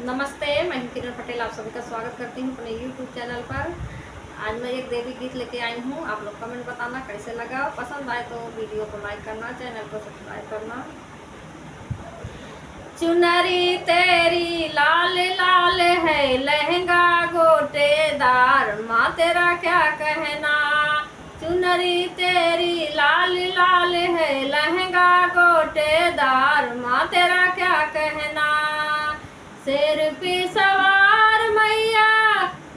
नमस्ते, मैं हूं किरण पटेल। आप सभी का स्वागत करती हूं अपने YouTube चैनल पर। आज मैं एक देवी गीत लेके आई हूं। आप लोग कमेंट बताना कैसे लगा। पसंद आए तो वीडियो को लाइक करना, चैनल को सब्सक्राइब करना। चुनरी तेरी लाल लाल है, लहंगा गोटेदार, माँ तेरा क्या कहना। चुनरी तेरी लाल लाल है, लहंगा गोटेदार, माँ तेरा क्या कहना। शेर पे सवार मैया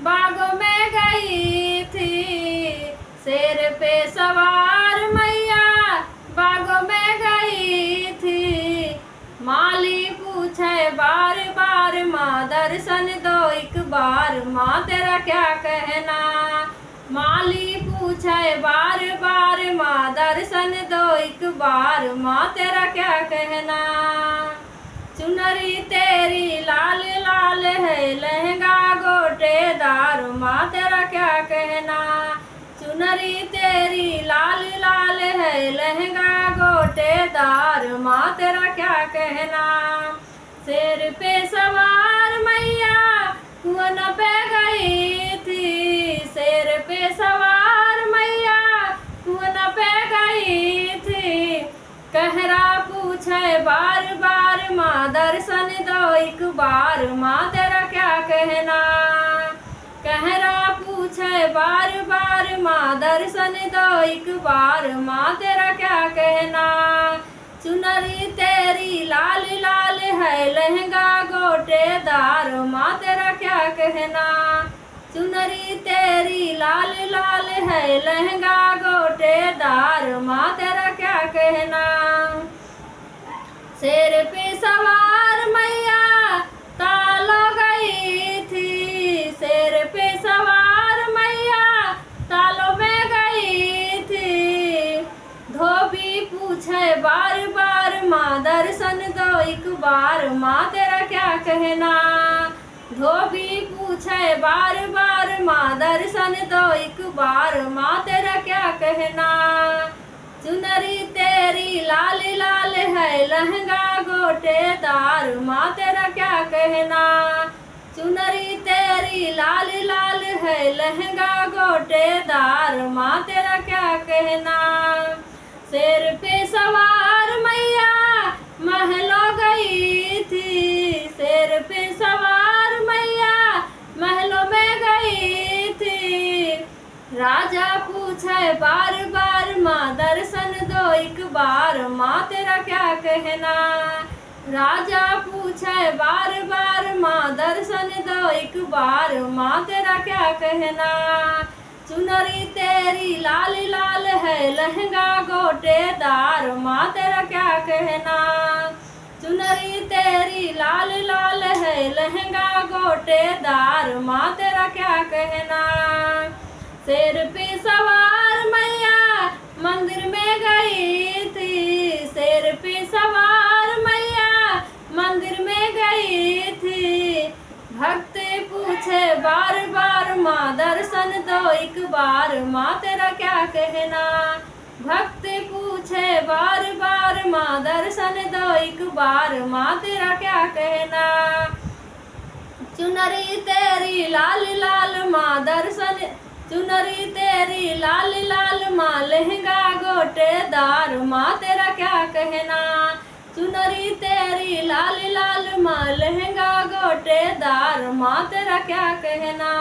बागों में गई थी, शेर पे सवार मैया बागों में गई थी। माली पूछे बार बार, माँ दर्शन दो एक बार, माँ तेरा क्या कहना। माली पूछे बार बार, माँ दर्शन दो एक बार, माँ तेरा क्या कहना। चुनरी तेरी लाल लाल है, लहंगा गोटेदार, माँ तेरा क्या कहना। चुनरी तेरी लाल लाल है, लहंगा गोटेदार, माँ तेरा क्या कहना। शेर पे सवार मैया कुआं पे गई थी, शेर पे सवार मैया कुआं पे गई थी। कहरा पूछे बार बार, माँ दर्शन दो एक बार, माँ तेरा क्या कहना। कहरा पूछे बार बार, माँ दर्शन दो एक बार, माँ तेरा क्या कहना। चुनरी तेरी लाल लाल है, लहंगा गोटेदार, माँ तेरा क्या कहना। चुनरी तेरी लाल लाल है, लहंगा गोटेदार, माँ तेरा क्या कहना। शेर पे सवार मैया तालो गई थी, शेर पे सवार मैया तालो में गई थी। धोबी पूछे बार बार, माँ दर्शन दो एक बार, माँ तेरा क्या कहना। धोबी पूछे बार बार, माँ दर्शन दो एक बार, माँ तेरा क्या कहना। चुनरी तेरी लाल लाल है, लहंगा गोटेदार, माँ तेरा क्या कहना। चुनरी तेरी लाल लाल है, लहंगा गोटेदार, माँ तेरा क्या कहना। शेर पे सवार मैया महलो गई थी, शेर पे सवार मैया महलों में गई थी। राजा पूछे बार बार, माँ दर्शन दो एक बार, माँ तेरा क्या कहना। राजा पूछे बार बार, माँ दर्शन दो एक बार, माँ तेरा क्या कहना। चुनरी तेरी लाल लाल है, लहंगा गोटेदार, माँ तेरा क्या कहना। चुनरी तेरी लाल लाल है, लहंगा गोटेदार, माँ तेरा क्या कहना। शेर पे सवार मैया मंदिर में गई थी, शेर पे सवार मैया मंदिर में गई थी। भक्त पूछे बार बार, माँ दर्शन दो एक बार, माँ तेरा क्या कहना। भक्त पूछे बार बार, माँ दर्शन दो एक बार, माँ तेरा क्या कहना। चुनरी तेरी लाल लाल माँ दर्शन, चुनरी तेरी लाल लाल माँ लहंगा गोटेदार, माँ तेरा क्या कहना। चुनरी तेरी लाल लाल माँ लहंगा गोटेदार, माँ तेरा क्या कहना।